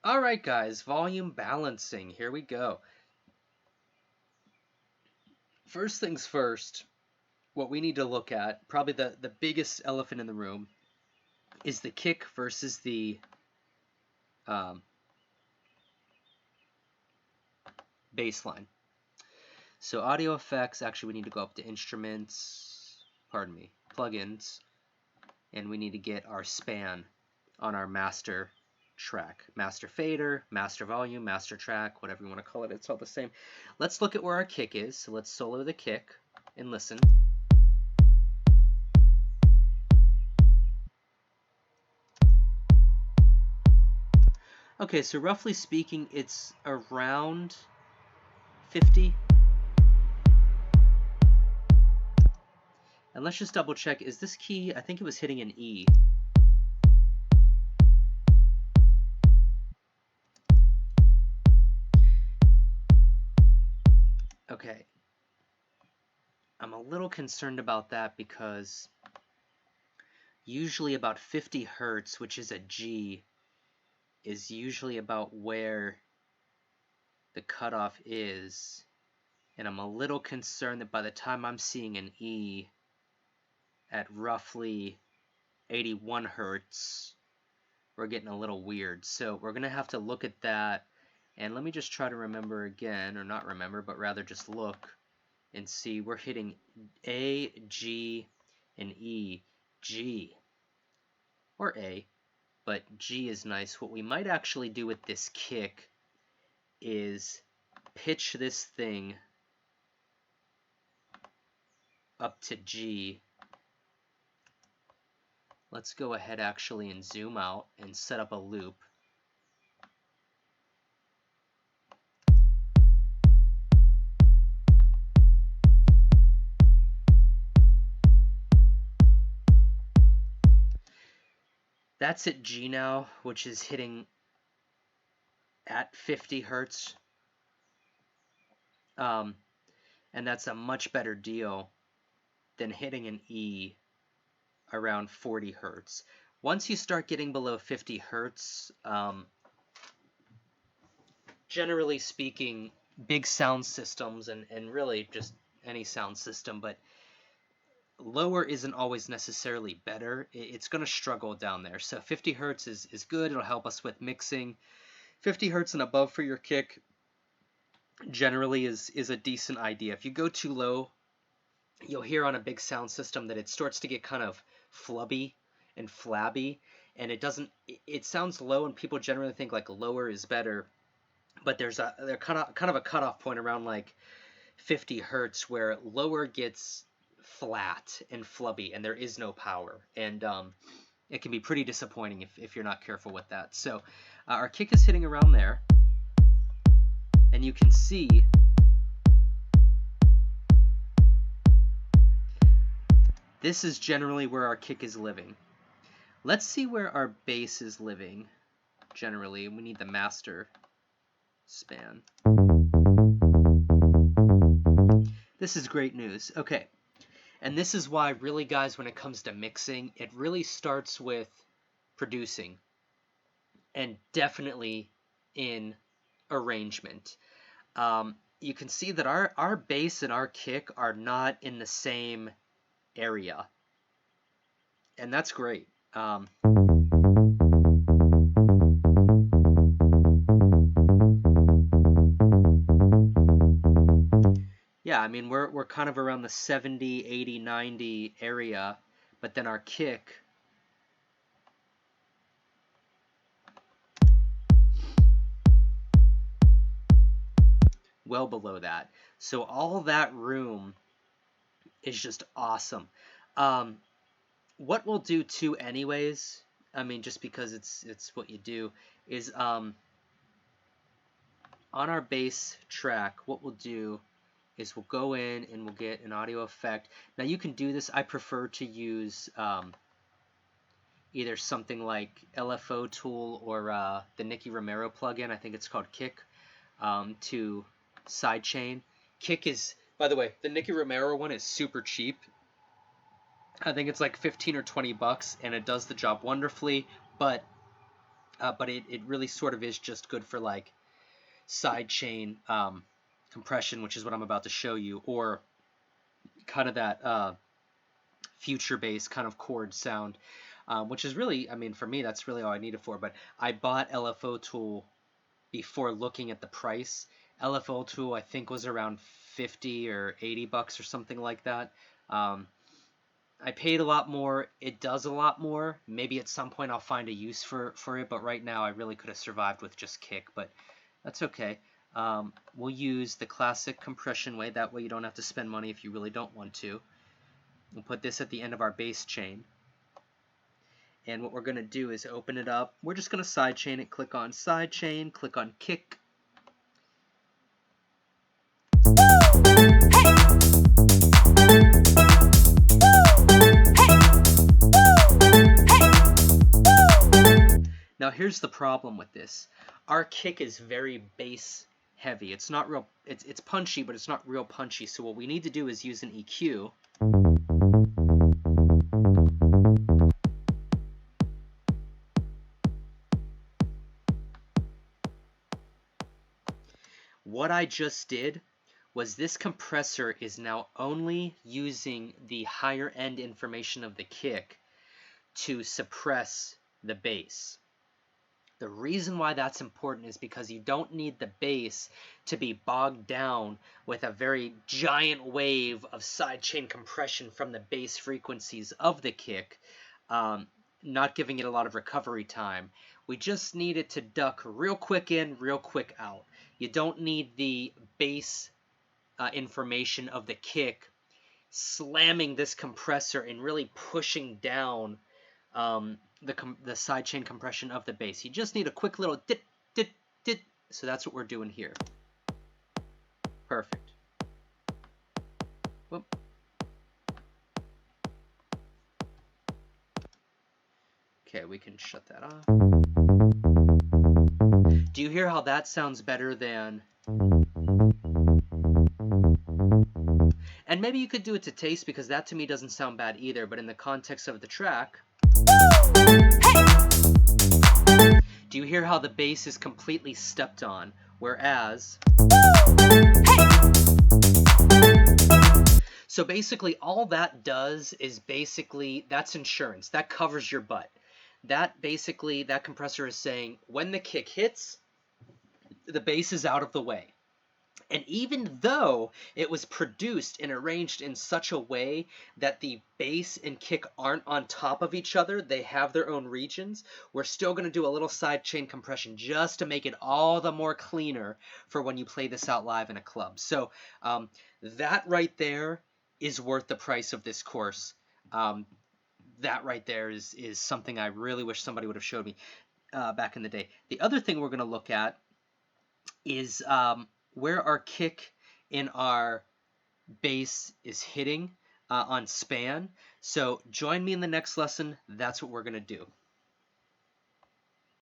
All right, guys, volume balancing. Here we go. First things first, what we need to look at, probably the biggest elephant in the room, is the kick versus the bass line. So audio effects, actually we need to go up to instruments, plugins, and we need to get our span on our master track. Master fader, master volume, master track, whatever you want to call it, it's all the same. Let's look at where our kick is. So let's solo the kick and listen. Okay, so roughly speaking, it's around 50. And let's just double check, is this key, I think it was hitting an E. Okay. I'm a little concerned about that because usually about 50 hertz, which is a G, is usually about where the cutoff is. And I'm a little concerned that by the time I'm seeing an E at roughly 81 hertz, we're getting a little weird. So we're going to have to look at that. And let me just try to remember again, or not remember, but rather just look and see. We're hitting A, G, and E. G, or A, but G is nice. What we might actually do with this kick is pitch this thing up to G. Let's go ahead actually and zoom out and set up a loop. That's at G now, which is hitting at 50 hertz. And that's a much better deal than hitting an E around 40 hertz. Once you start getting below 50 hertz, generally speaking, big sound systems, and really just any sound system, but lower isn't always necessarily better. It's going to struggle down there. So 50 hertz is good. It'll help us with mixing. 50 hertz and above for your kick generally is a decent idea. If you go too low, you'll hear on a big sound system that it starts to get kind of flubby and flabby, and it sounds low, and people generally think like lower is better, but there's kind of a cutoff point around like 50 hertz where lower gets flat and flubby and there is no power, and it can be pretty disappointing if you're not careful with that. So our kick is hitting around there, and you can see this is generally where our kick is living. Let's see where our bass is living. Generally, we need the master span. This is great news. Okay. And this is why, really, guys, when it comes to mixing, it really starts with producing, and definitely in arrangement. You can see that our bass and our kick are not in the same area, and that's great. Yeah, I mean, we're kind of around the 70, 80, 90 area, but then our kick well below that. So all that room is just awesome. What we'll do too anyways, I mean, just because it's what you do, is on our bass track, what we'll do is we'll go in and we'll get an audio effect. Now you can do this. I prefer to use either something like LFO Tool or the Nicky Romero plugin. I think it's called Kick, to sidechain. Kick is, by the way, the Nicky Romero one is super cheap. I think it's like 15 or 20 bucks, and it does the job wonderfully. But but it really sort of is just good for like sidechain compression, which is what I'm about to show you, or kind of that future bass kind of chord sound, which is really, I mean, for me, that's really all I need it for. But I bought LFO Tool before looking at the price. LFO Tool, I think, was around 50 or 80 bucks or something like that. I paid a lot more. It does a lot more. Maybe at some point I'll find a use for it, but right now I really could have survived with just kick, but that's okay. We'll use the classic compression way. That way you don't have to spend money if you really don't want to. We'll put this at the end of our bass chain. And what we're going to do is open it up. We're just going to sidechain it. Click on sidechain, click on kick. Now here's the problem with this. Our kick is very bass heavy. It's not real, it's punchy, but it's not real punchy. So what we need to do is use an EQ. What I just did was this compressor is now only using the higher end information of the kick to suppress the bass. The reason why that's important is because you don't need the bass to be bogged down with a very giant wave of sidechain compression from the bass frequencies of the kick, not giving it a lot of recovery time. We just need it to duck real quick in, real quick out. You don't need the bass information of the kick slamming this compressor and really pushing down the sidechain compression of the bass. You just need a quick little dit, dit, dit. So that's what we're doing here. Perfect. Whoop. Okay, we can shut that off. Do you hear how that sounds better than... And maybe you could do it to taste, because that to me doesn't sound bad either, but in the context of the track... Do you hear how the bass is completely stepped on, whereas... So basically all that does is basically, that's insurance. That covers your butt. That basically, that compressor is saying when the kick hits, the bass is out of the way. And even though it was produced and arranged in such a way that the bass and kick aren't on top of each other, they have their own regions, we're still going to do a little sidechain compression just to make it all the more cleaner for when you play this out live in a club. So that right there is worth the price of this course. That right there is something I really wish somebody would have showed me back in the day. The other thing we're going to look at is... where our kick in our bass is hitting on span. So join me in the next lesson. That's what we're going to do.